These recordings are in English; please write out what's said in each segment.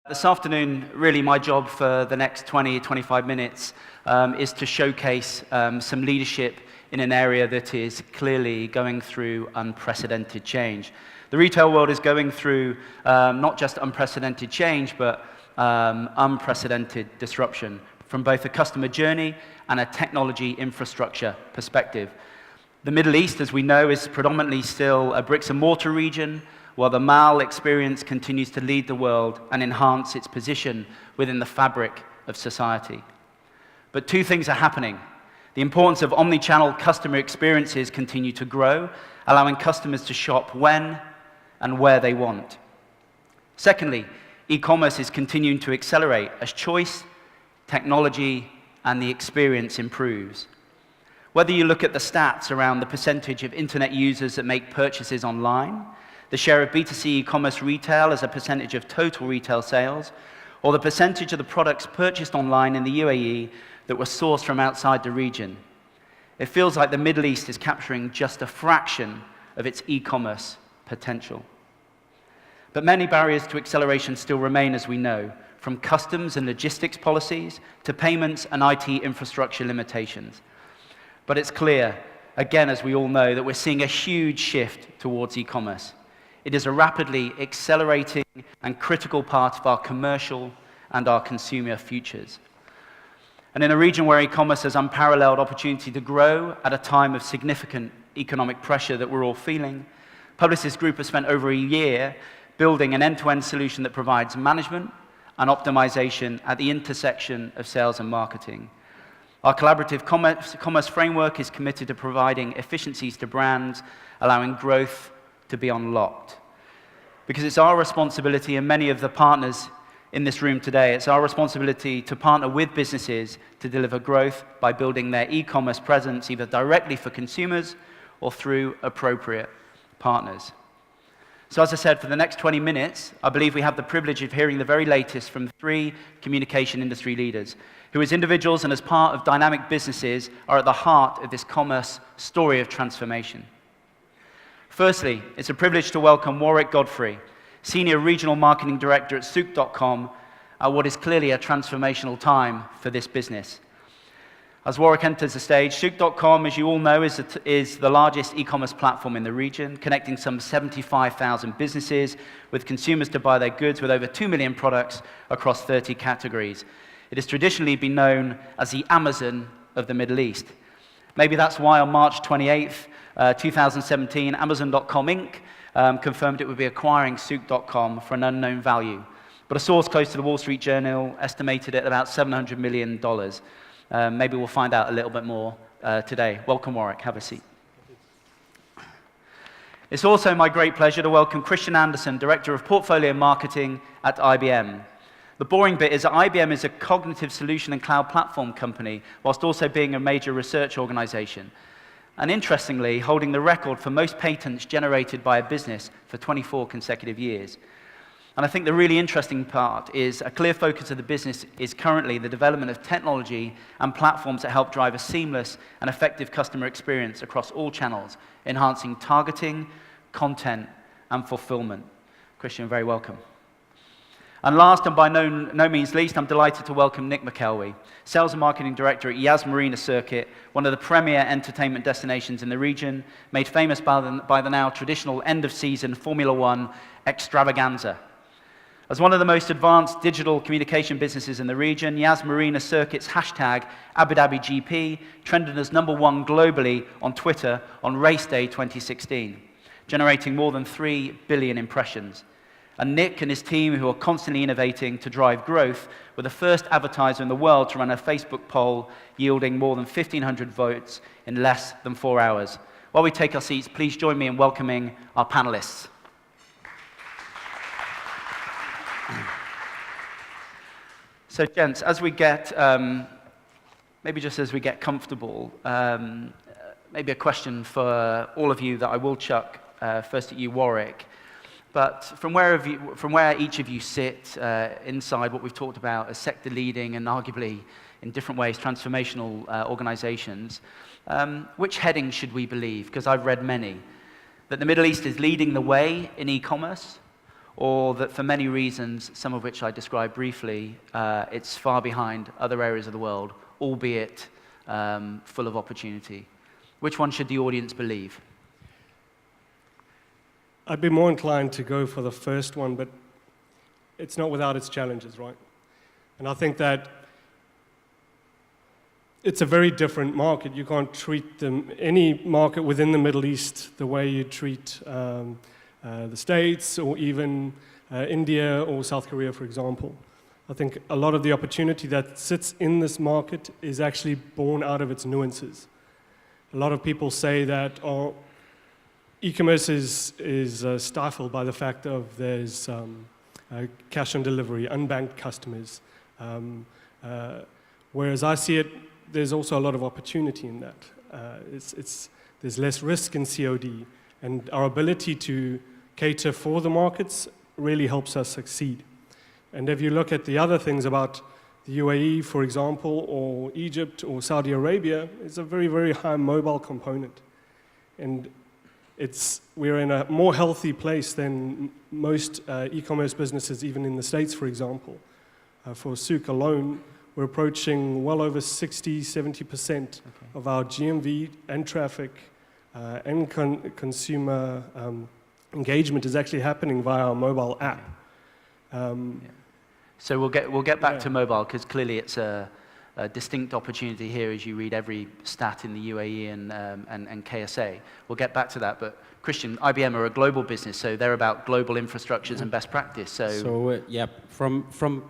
This afternoon, really my job for the next 20-25 minutes is to showcase some leadership in an area that is clearly going through unprecedented change. The retail world is going through not just unprecedented change, but unprecedented disruption from both a customer journey and a technology infrastructure perspective. The Middle East, as we know, is predominantly still a bricks and mortar region, while the MAL experience continues to lead the world and enhance its position within the fabric of society. But two things are happening. The importance of omni-channel customer experiences continue to grow, allowing customers to shop when and where they want. Secondly, e-commerce is continuing to accelerate as choice, technology, and the experience improves. Whether you look at the stats around the percentage of internet users that make purchases online, the share of B2C e-commerce retail as a percentage of total retail sales, or the percentage of the products purchased online in the UAE that were sourced from outside the region, it feels like the Middle East is capturing just a fraction of its e-commerce potential. But many barriers to acceleration still remain, as we know, from customs and logistics policies to payments and IT infrastructure limitations. But it's clear, again, as we all know, that we're seeing a huge shift towards e-commerce. It is a rapidly accelerating and critical part of our commercial and our consumer futures. And in a region where e-commerce has unparalleled opportunity to grow at a time of significant economic pressure that we're all feeling, Publicis Group has spent over a year building an end-to-end solution that provides management and optimization at the intersection of sales and marketing. Our collaborative commerce framework is committed to providing efficiencies to brands, allowing growth to be unlocked. Because it's our responsibility, and many of the partners in this room today, it's our responsibility to partner with businesses to deliver growth by building their e-commerce presence either directly for consumers or through appropriate partners. So as I said, for the next 20 minutes, I believe we have the privilege of hearing the very latest from three communication industry leaders, who as individuals and as part of dynamic businesses are at the heart of this commerce story of transformation. Firstly, it's a privilege to welcome Warwick Godfrey, Senior Regional Marketing Director at Souk.com, at what is clearly a transformational time for this business. As Warwick enters the stage, Souk.com, as you all know, is the largest e-commerce platform in the region, connecting some 75,000 businesses with consumers to buy their goods with over 2 million products across 30 categories. It has traditionally been known as the Amazon of the Middle East. Maybe that's why on March 28th, 2017, Amazon.com Inc. Confirmed it would be acquiring Souk.com for an unknown value. But a source close to the Wall Street Journal estimated it at about $700 million. Maybe we'll find out a little bit more today. Welcome, Warwick. Have a seat. It's also my great pleasure to welcome Christian Anderson, Director of Portfolio Marketing at IBM. The boring bit is that IBM is a cognitive solution and cloud platform company, whilst also being a major research organization. And interestingly, holding the record for most patents generated by a business for 24 consecutive years. And I think the really interesting part is a clear focus of the business is currently the development of technology and platforms that help drive a seamless and effective customer experience across all channels, enhancing targeting, content, and fulfillment. Christian, very welcome. And last, and by no means least, I'm delighted to welcome Nick McKelvey, Sales and Marketing Director at Yas Marina Circuit, one of the premier entertainment destinations in the region, made famous by the now traditional end-of-season Formula One extravaganza. As one of the most advanced digital communication businesses in the region, Yas Marina Circuit's hashtag Abu Dhabi GP trended as #1 globally on Twitter on race day 2016, generating more than 3 billion impressions. And Nick and his team, who are constantly innovating to drive growth, were the first advertiser in the world to run a Facebook poll yielding more than 1,500 votes in less than 4 hours. While we take our seats, please join me in welcoming our panelists. So, gents, as we get, maybe just as we get comfortable, maybe a question for all of you that I will chuck first at you, Warwick. But from where each of you sit inside what we've talked about as sector-leading and arguably, in different ways, transformational organizations, which heading should we believe? Because I've read many. That the Middle East is leading the way in e-commerce, or that for many reasons, some of which I described briefly, it's far behind other areas of the world, albeit full of opportunity? Which one should the audience believe? I'd be more inclined to go for the first one, but it's not without its challenges, right? And I think that it's a very different market. You can't treat any market within the Middle East the way you treat the States or even India or South Korea, for example. I think a lot of the opportunity that sits in this market is actually born out of its nuances. A lot of people say that e-commerce is stifled by the fact of there's cash on delivery, unbanked customers. Whereas I see it, there's also a lot of opportunity in that. There's less risk in COD, and our ability to cater for the markets really helps us succeed. And if you look at the other things about the UAE, for example, or Egypt or Saudi Arabia, it's a very, very high mobile component. And we're in a more healthy place than most e-commerce businesses, even in the States, for example. For Souk alone, we're approaching well over 60–70% of our GMV and traffic and consumer engagement is actually happening via our mobile app. So we'll get back to mobile, because clearly it's a distinct opportunity here as you read every stat in the UAE and KSA. We'll get back to that, but Christian, IBM are a global business, so they're about global infrastructures and best practice. So yeah, from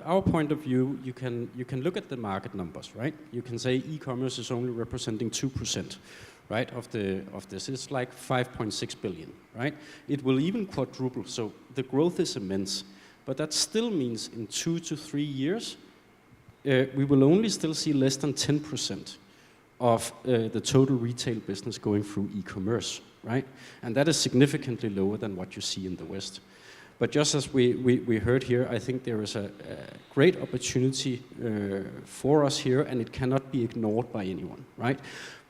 our point of view, you can look at the market numbers, right? You can say e-commerce is only representing 2%, right, of this. It's like 5.6 billion, right? It will even quadruple, so the growth is immense. But that still means in 2 to 3 years, we will only still see less than 10% of the total retail business going through e-commerce, right? And that is significantly lower than what you see in the West. But just as we heard here, I think there is a great opportunity for us here, and it cannot be ignored by anyone, right?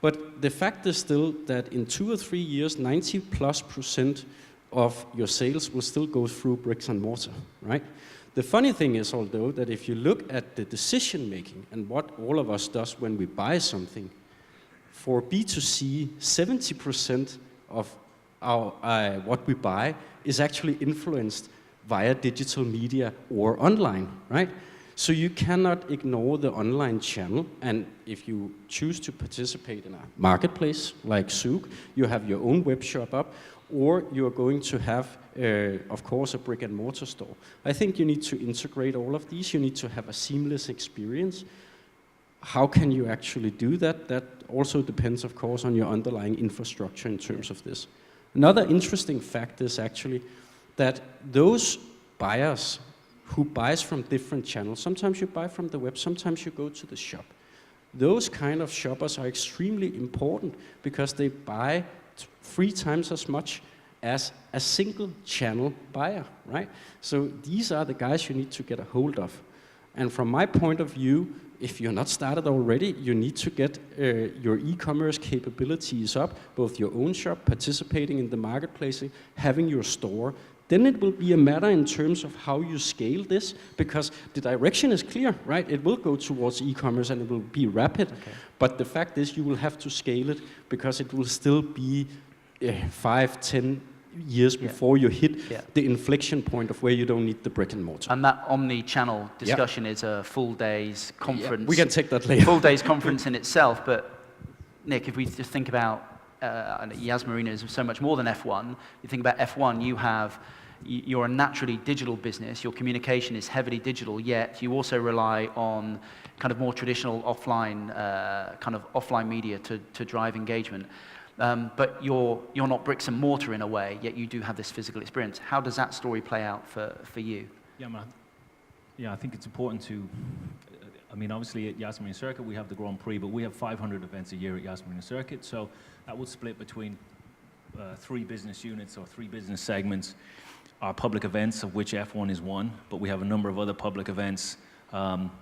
But the fact is still that in 2 or 3 years, 90+% of your sales will still go through bricks and mortar, right? The funny thing is, although, that if you look at the decision making and what all of us does when we buy something, for B2C, 70% of what we buy is actually influenced via digital media or online, right? So you cannot ignore the online channel, and if you choose to participate in a marketplace like Souk, you have your own web shop up, or you're going to have, of course, a brick and mortar store. I think you need to integrate all of these. You need to have a seamless experience. How can you actually do that? That also depends, of course, on your underlying infrastructure in terms of this. Another interesting fact is actually that those buyers who buys from different channels, sometimes you buy from the web, sometimes you go to the shop. Those kind of shoppers are extremely important because they buy 3 times as much as a single channel buyer, right? So these are the guys you need to get a hold of. And from my point of view, if you're not started already, you need to get your e-commerce capabilities up, both your own shop, participating in the marketplace, having your store. Then it will be a matter in terms of how you scale this, because the direction is clear, right? It will go towards e-commerce and it will be rapid. Okay. But the fact is you will have to scale it because it will still be 5–10 years before you hit the inflection point of where you don't need the brick and mortar. And that omni-channel discussion is a full day's conference. We can take that later. Full day's conference in itself, but Nick, if we just think about Yas Marina is so much more than F1. You think about F1, you're a naturally digital business. Your communication is heavily digital, yet you also rely on kind of more traditional offline media to drive engagement. But you're not bricks and mortar in a way, yet you do have this physical experience. How does that story play out for you? Yeah, man. Yeah, I think it's important to. I mean, obviously at Yas Marina Circuit we have the Grand Prix, but we have 500 events a year at Yas Marina Circuit, so that would split between 3 business units or 3 business segments. Our public events, of which F1 is one, but we have a number of other public events,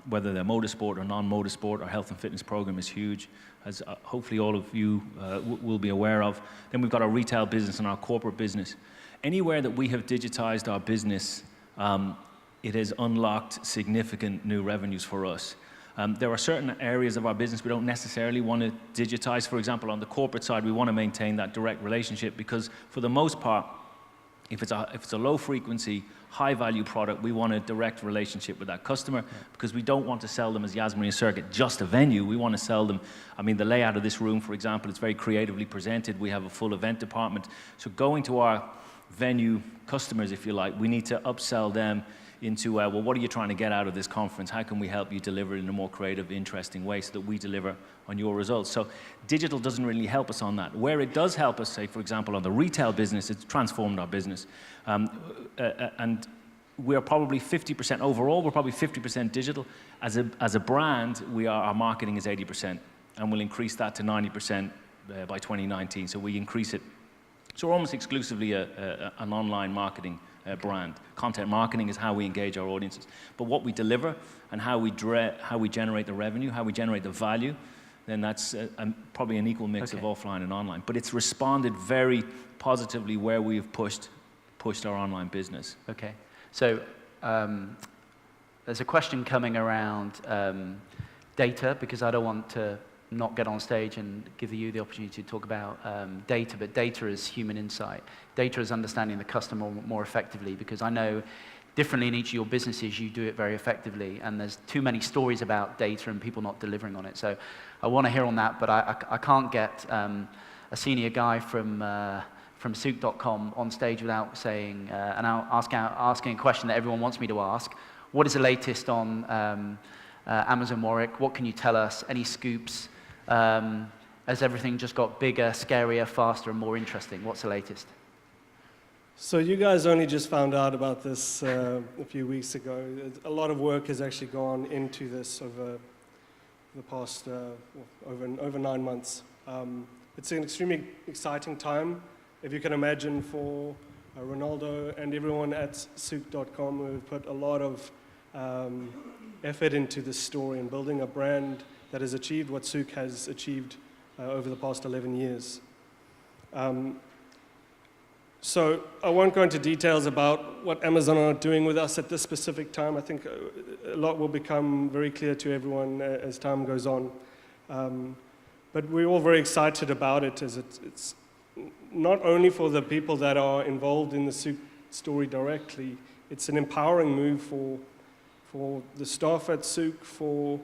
whether they're motorsport or non-motorsport. Our health and fitness program is huge, as hopefully all of you will be aware of. Then we've got our retail business and our corporate business. anywhere that we have digitized our business, it has unlocked significant new revenues for us. There are certain areas of our business we don't necessarily want to digitize. For example, on the corporate side, we want to maintain that direct relationship because for the most part, if it's a low frequency, high value product, we want a direct relationship with that customer because we don't want to sell them as Yasmin Circuit, just a venue. We want to sell them, I mean, the layout of this room, for example, it's very creatively presented. We have a full event department. So going to our venue customers, if you like, we need to upsell them into, well, what are you trying to get out of this conference? How can we help you deliver it in a more creative, interesting way so that we deliver on your results? So digital doesn't really help us on that. Where it does help us, say, for example, on the retail business, it's transformed our business. And we're probably 50% overall, we're probably 50% digital. As a brand, our marketing is 80%, and we'll increase that to 90% by 2019. So we increase it. So we're almost exclusively an online marketing brand. Content marketing is how we engage our audiences. But what we deliver and how we generate the revenue, how we generate the value, then that's probably an equal mix of offline and online. But it's responded very positively where we've pushed our online business. Okay. So there's a question coming around data, because I don't want to not get on stage and give you the opportunity to talk about data, but data is human insight. Data is understanding the customer more effectively, because I know differently in each of your businesses you do it very effectively, and there's too many stories about data and people not delivering on it. So I want to hear on that, but I can't get a senior guy from Souk.com on stage without saying, and asking a question that everyone wants me to ask. What is the latest on Amazon Warwick? What can you tell us? Any scoops? Has everything just got bigger, scarier, faster, and more interesting? What's the latest? So you guys only just found out about this a few weeks ago. A lot of work has actually gone into this over the past over 9 months. It's an extremely exciting time, if you can imagine, for Ronaldo and everyone at Souk.com who have put a lot of effort into this story and building a brand that has achieved what Souk has achieved over the past 11 years. So I won't go into details about what Amazon are doing with us at this specific time. I think a lot will become very clear to everyone as time goes on. But we're all very excited about it, as it's not only for the people that are involved in the Souk story directly, it's an empowering move for the staff at Souk, for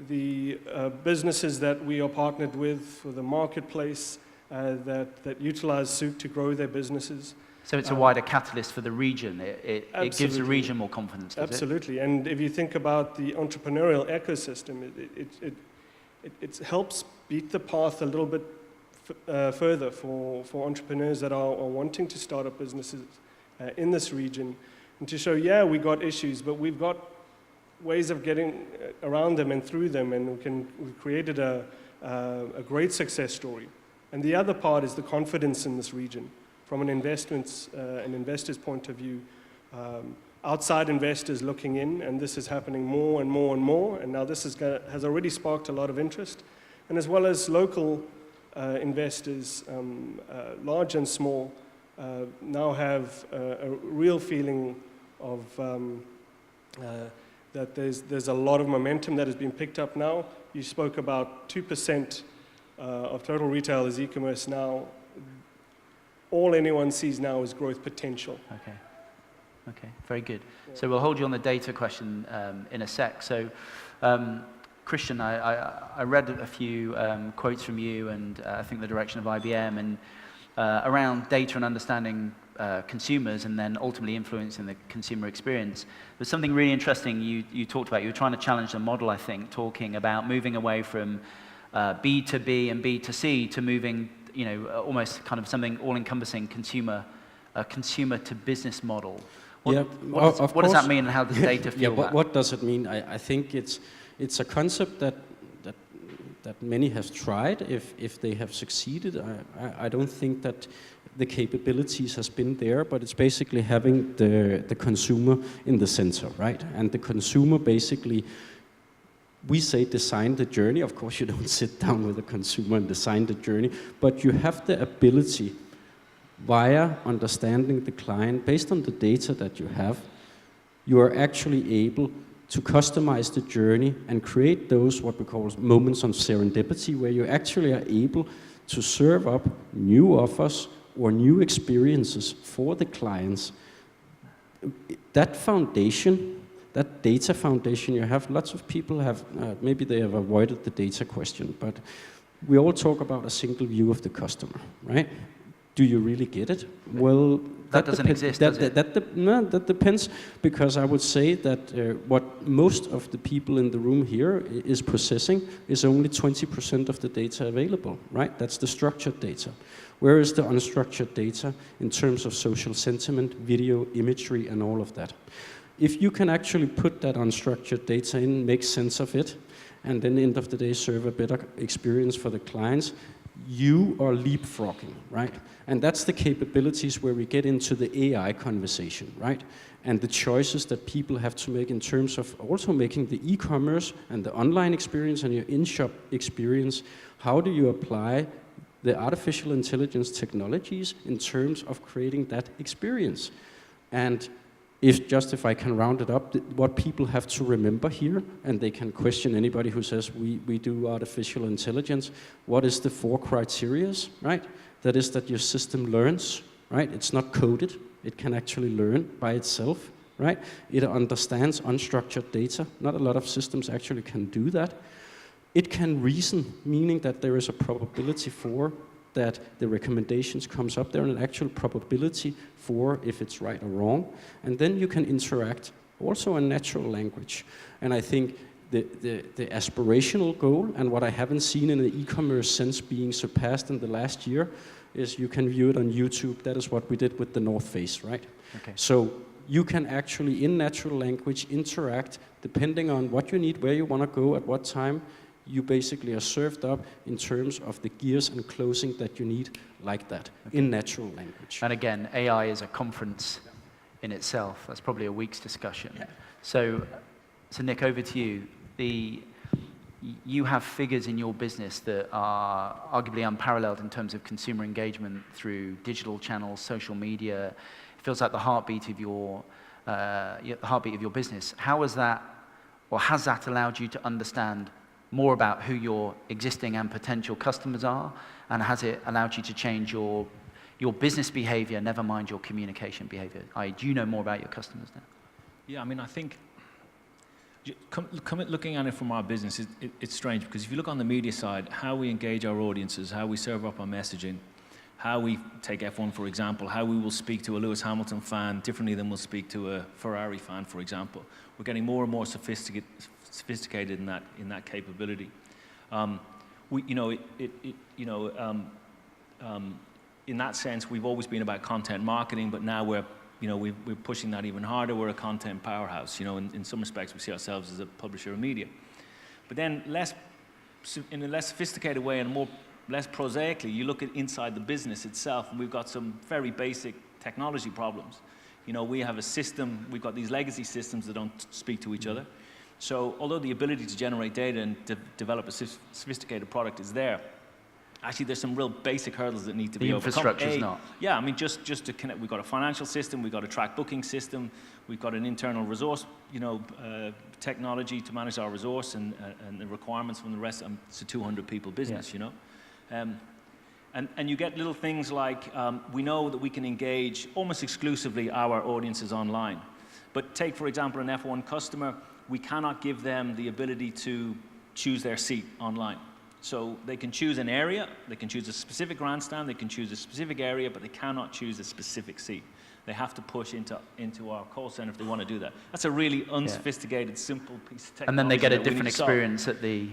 the businesses that we are partnered with, for the marketplace that utilize Souk to grow their businesses. So it's a wider catalyst for the region. It gives the region more confidence, does Absolutely. And if you think about the entrepreneurial ecosystem, it helps beat the path a little bit further for entrepreneurs that are wanting to start up businesses in this region, and to show, yeah, we got issues, but we've got ways of getting around them and through them, and we've created a great success story. And the other part is the confidence in this region. From an investor's point of view, outside investors looking in, and this is happening more and more and more, and now this has already sparked a lot of interest, and as well as local investors, large and small, now have a real feeling of that there's a lot of momentum that has been picked up now. You spoke about 2% of total retail is e-commerce now. All anyone sees now is growth potential. Okay, very good. So we'll hold you on the data question in a sec. So, Christian, I read a few quotes from you, and I think the direction of IBM, and around data and understanding consumers, and then ultimately influencing the consumer experience. There's something really interesting you talked about. You were trying to challenge the model, I think, talking about moving away from B2B and B2C to moving, almost kind of something all-encompassing consumer to business model. What does that mean, and how does data feel that? What does it mean? I think it's a concept that many have tried. If they have succeeded, I don't think that the capabilities has been there, but it's basically having the consumer in the center, right? And the consumer basically, we say design the journey. Of course, you don't sit down with a consumer and design the journey, but you have the ability via understanding the client, based on the data that you have, you are actually able to customize the journey and create those what we call moments of serendipity, where you actually are able to serve up new offers or new experiences for the clients. That foundation, that data foundation you have, lots of people have, maybe they have avoided the data question, but we all talk about a single view of the customer, right? Do you really get it? Well, that doesn't exist, does it? No, that depends, because I would say that what most of the people in the room here is processing is only 20% of the data available, right? That's the structured data. Where is the unstructured data in terms of social sentiment, video, imagery, and all of that? If you can actually put that unstructured data in, make sense of it, and then end of the day serve a better experience for the clients, you are leapfrogging, right? And that's the capabilities where we get into the AI conversation, right? And the choices that people have to make in terms of also making the e-commerce and the online experience and your in-shop experience. How do you apply the artificial intelligence technologies in terms of creating that experience? And if I can round it up, what people have to remember here, and they can question anybody who says we do artificial intelligence, what is the 4 criteria, right? That is that your system learns, right? It's not coded, it can actually learn by itself, right? It understands unstructured data. Not a lot of systems actually can do that. It can reason, meaning that there is a probability for that the recommendations comes up there, and an actual probability for if it's right or wrong. And then you can interact also in natural language. And I think the aspirational goal, and what I haven't seen in the e-commerce sense being surpassed in the last year, is you can view it on YouTube. That is what we did with the North Face, right? Okay. So you can actually, in natural language, interact depending on what you need, where you want to go, at what time. You basically are served up in terms of the gears and closing that you need, like that, in natural language. And again, AI is a conference in itself. That's probably a week's discussion. Yeah. So Nick, over to you. You have figures in your business that are arguably unparalleled in terms of consumer engagement through digital channels, social media. It feels like the heartbeat of your business. How has that, or has that allowed you to understand more about who your existing and potential customers are, and has it allowed you to change your business behavior, never mind your communication behavior? Do you know more about your customers now? Yeah, I mean, I think looking at it from our business, it's strange, because if you look on the media side, how we engage our audiences, how we serve up our messaging, how we take F1 for example, how we will speak to a Lewis Hamilton fan differently than we'll speak to a Ferrari fan, for example. We're getting more and more sophisticated in that capability. In that sense, we've always been about content marketing, but now we're pushing that even harder. We're a content powerhouse. In some respects, we see ourselves as a publisher of media. But then, in a less sophisticated way and less prosaically, you look at inside the business itself, and we've got some very basic technology problems. We have a system. We've got these legacy systems that don't speak to each other. So although the ability to generate data and develop a sophisticated product is there, actually there's some real basic hurdles that need to be overcome. The infrastructure is not. Yeah, I mean, just to connect, we've got a financial system, we've got a track booking system, we've got an internal resource, technology to manage our resource and the requirements from the rest. It's a 200 people business, And you get little things like, we know that we can engage almost exclusively our audiences online. But take, for example, an F1 customer, we cannot give them the ability to choose their seat online. So they can choose an area, they can choose a specific grandstand, they can choose a specific area, but they cannot choose a specific seat. They have to push into our call center if they want to do that. That's a really unsophisticated, simple piece of technology. And then they get a different experience at the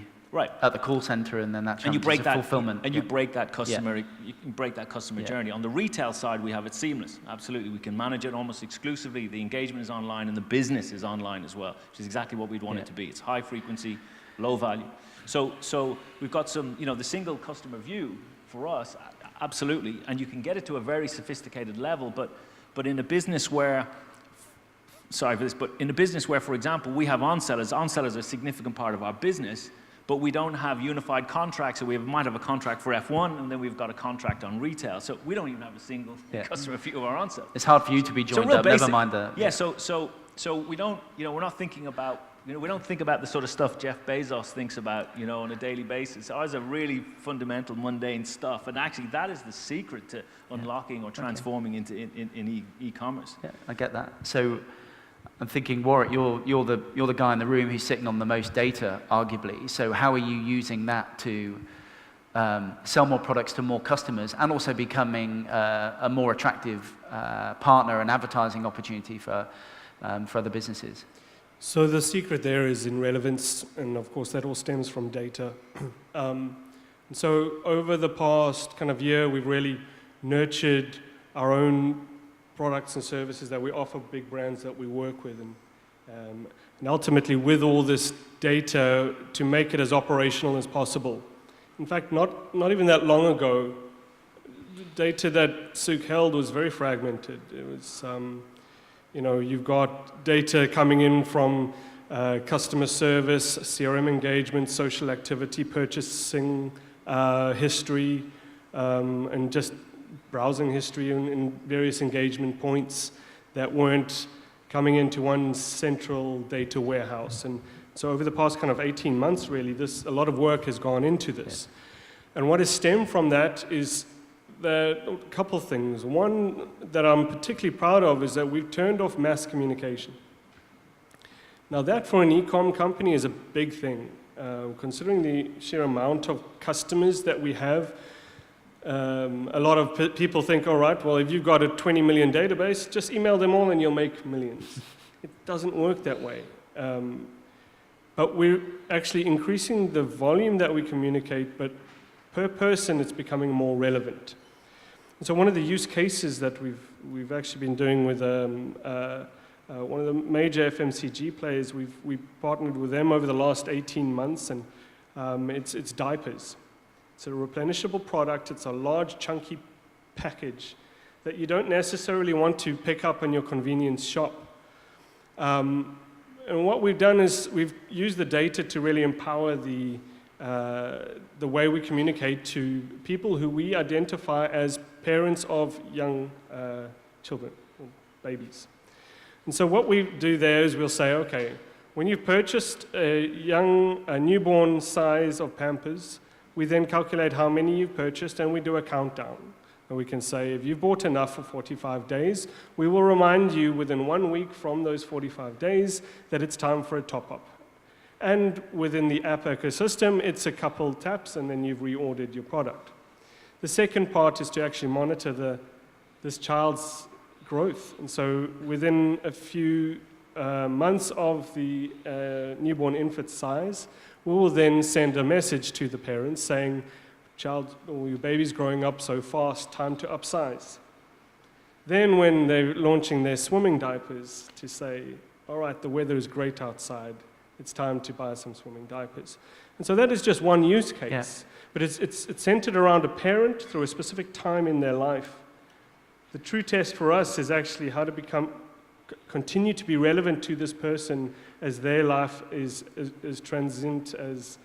call center, and then that's fulfillment. And you break that customer, you can break that customer journey. On the retail side, we have it seamless. Absolutely, we can manage it almost exclusively. The engagement is online, and the business is online as well, which is exactly what we'd want it to be. It's high frequency, low value. So we've got some, the single customer view for us, absolutely, and you can get it to a very sophisticated level. But in a business where, for example, we have on-sellers. On-sellers are a significant part of our business. but we don't have unified contracts. So we might have a contract for F1, and then we've got a contract on retail. So we don't even have a single customer view of our own stuff. It's hard for you to be joined real up, basic. never mind the... Yeah, so we don't, we're not thinking about, we don't think about the sort of stuff Jeff Bezos thinks about, on a daily basis. Ours are really fundamental, mundane stuff, and actually that is the secret to unlocking or transforming into in e-commerce. Yeah, I get that. So I'm thinking, Warwick, you're the guy in the room who's sitting on the most data, arguably. So how are you using that to sell more products to more customers and also becoming a more attractive partner and advertising opportunity for other businesses? So the secret there is in relevance, and of course that all stems from data. So over the past kind of year, we've really nurtured our own products and services that we offer big brands that we work with, and ultimately with all this data to make it as operational as possible. In fact, not even that long ago, the data that Souk held was very fragmented. It was you've got data coming in from customer service, CRM engagement, social activity, purchasing history, and just browsing history and various engagement points that weren't coming into one central data warehouse. And so over the past kind of 18 months, really, a lot of work has gone into this. Yeah. And what has stemmed from that is a couple of things. One that I'm particularly proud of is that we've turned off mass communication. Now that for an e-com company is a big thing. Considering the sheer amount of customers that we have, a lot of people think, all right, well, if you've got a 20 million database, just email them all and you'll make millions. It doesn't work that way. But we're actually increasing the volume that we communicate, but per person it's becoming more relevant. So one of the use cases that we've actually been doing with one of the major FMCG players, we've partnered with them over the last 18 months, and it's diapers. It's a replenishable product. It's a large, chunky package that you don't necessarily want to pick up in your convenience shop. And what we've done is we've used the data to really empower the way we communicate to people who we identify as parents of young children, or babies. And so what we do there is we'll say, okay, when you've purchased a newborn size of Pampers, we then calculate how many you've purchased and we do a countdown. And we can say, if you've bought enough for 45 days, we will remind you within 1 week from those 45 days that it's time for a top-up. And within the app ecosystem, it's a couple taps and then you've reordered your product. The second part is to actually monitor this child's growth. And so within a few months of the newborn infant size, we will then send a message to the parents saying, child, or your baby's growing up so fast, time to upsize. Then when they're launching their swimming diapers, to say, all right, the weather is great outside, it's time to buy some swimming diapers. And so that is just one use case. Yeah. But it's centered around a parent through a specific time in their life. The true test for us is actually how to continue to be relevant to this person as their life is transient as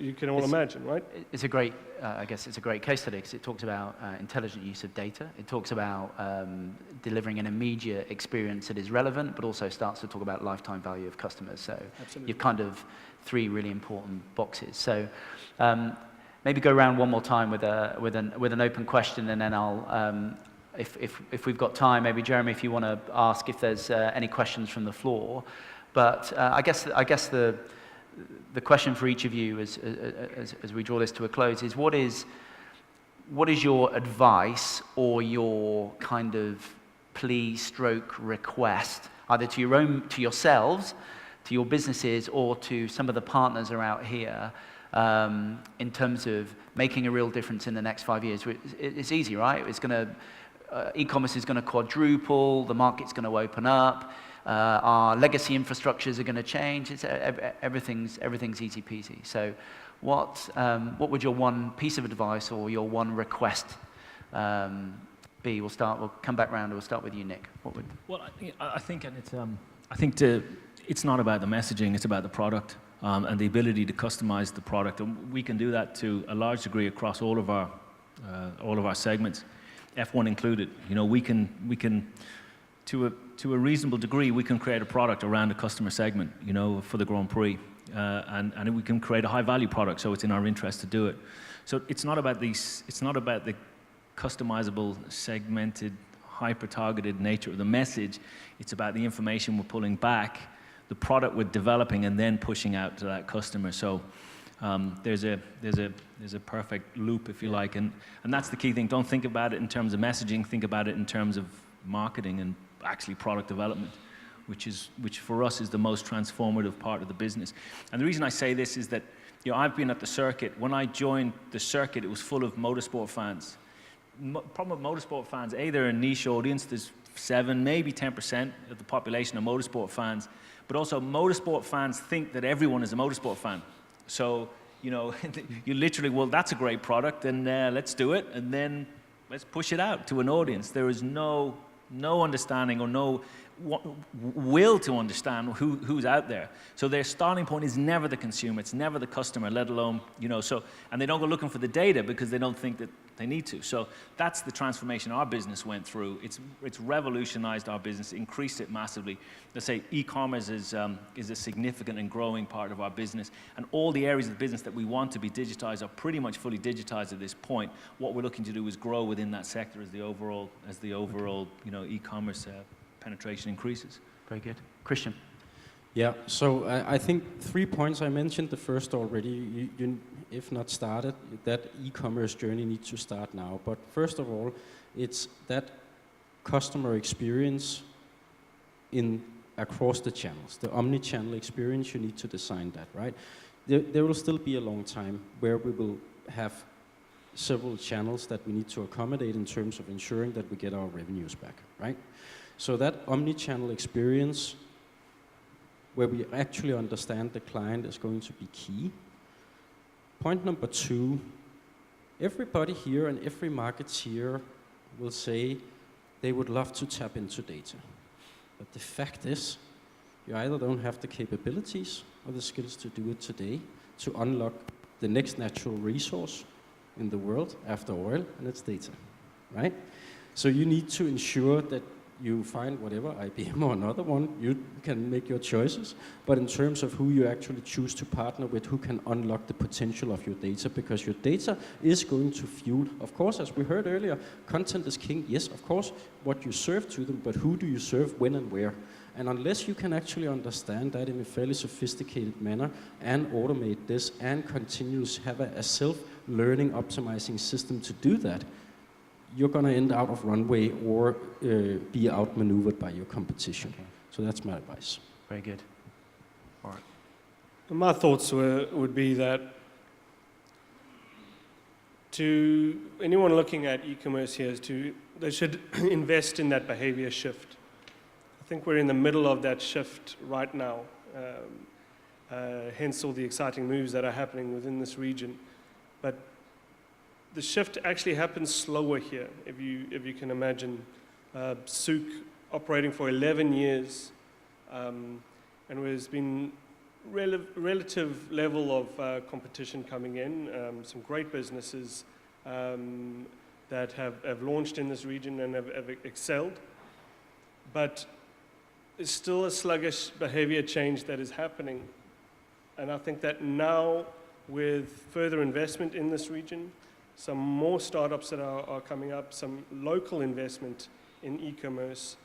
you can all imagine, right? It's a great, I guess it's a great case study because it talks about intelligent use of data. It talks about delivering an immediate experience that is relevant, but also starts to talk about lifetime value of customers. So Absolutely. You've kind of 3 really important boxes. So maybe go around one more time with an open question, and then I'll, if we've got time, maybe Jeremy, if you want to ask if there's any questions from the floor. But I guess the question for each of you as we draw this to a close is what is your advice or your kind of plea stroke request, either to yourselves, to your businesses, or to some of the partners are out here, in terms of making a real difference in the next 5 years? It's easy, right? It's going to, e-commerce is going to quadruple, the market's going to open up, our legacy infrastructures are going to change. Everything's easy peasy. So what would your one piece of advice or your one request be? We'll come back round, and we'll start with you, Nick. What would? Well, I think it's not about the messaging, it's about the product. and the ability to customize the product. And we can do that to a large degree across all of our segments, F1 included. You know, we can to a reasonable degree, we can create a product around a customer segment, you know, for the Grand Prix, and we can create a high-value product. So it's in our interest to do it. So it's not about the customizable, segmented, hyper-targeted nature of the message. It's about the information we're pulling back, the product we're developing, and then pushing out to that customer. So there's a perfect loop, if you like, and that's the key thing. Don't think about it in terms of messaging. Think about it in terms of marketing and actually product development, which for us is the most transformative part of the business. And the reason I say this is that, you know, I've been at the circuit. When I joined the circuit, it was full of motorsport fans. Problem with motorsport fans, they're a niche audience. There's 7, maybe 10% of the population are motorsport fans. But also, motorsport fans think that everyone is a motorsport fan. So, you know, you literally, well, that's a great product, and let's do it, and then let's push it out to an audience. There is no understanding or no will to understand who's out there. So their starting point is never the consumer, it's never the customer, let alone, you know, so, and they don't go looking for the data because they don't think that they need to. So that's the transformation our business went through. It's revolutionized our business, increased it massively. Let's say e-commerce is a significant and growing part of our business, and all the areas of the business that we want to be digitized are pretty much fully digitized at this point. What we're looking to do is grow within that sector as the overall you know, e-commerce penetration increases. Very good. Christian. Yeah, so I think 3 points I mentioned. The first already, you if not started, that e-commerce journey needs to start now. But first of all, it's that customer experience across the channels, the omni-channel experience. You need to design that, right? There will still be a long time where we will have several channels that we need to accommodate in terms of ensuring that we get our revenues back, right? So that omni-channel experience, where we actually understand the client, is going to be key. Point number 2, everybody here and every market here will say they would love to tap into data. But the fact is, you either don't have the capabilities or the skills to do it today, to unlock the next natural resource in the world after oil, and it's data, right? So you need to ensure that you find whatever, IBM or another one, you can make your choices, but in terms of who you actually choose to partner with, who can unlock the potential of your data, because your data is going to fuel, of course, as we heard earlier, content is king, yes, of course, what you serve to them, but who do you serve, when and where? And unless you can actually understand that in a fairly sophisticated manner and automate this and continuously have a self-learning optimizing system to do that, you're going to end out of runway or be outmaneuvered by your competition. Okay. So that's my advice. Very good. All right. My thoughts would be that to anyone looking at e-commerce here they should invest in that behavior shift. I think we're in the middle of that shift right now, hence all the exciting moves that are happening within this region. But the shift actually happens slower here, if you can imagine. Souk operating for 11 years, and there's been relative level of competition coming in, some great businesses that have launched in this region and have excelled. But there's still a sluggish behavior change that is happening. And I think that now, with further investment in this region, some more startups that are coming up, some local investment in e-commerce,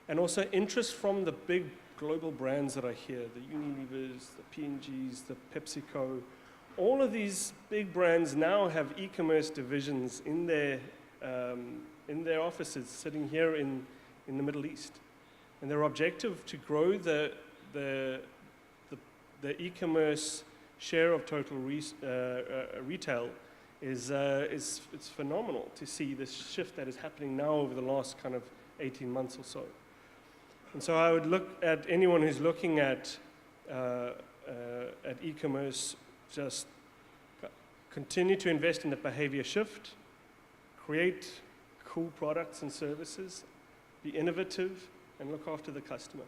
and also interest from the big global brands that are here, the Unilevers, the P&Gs, the PepsiCo. All of these big brands now have e-commerce divisions in their offices sitting here in the Middle East. And their objective to grow the e-commerce share of total retail is it's phenomenal to see this shift that is happening now over the last kind of 18 months or so. And so I would look at anyone who's looking at e-commerce, just continue to invest in the behavior shift, create cool products and services, be innovative, and look after the customer.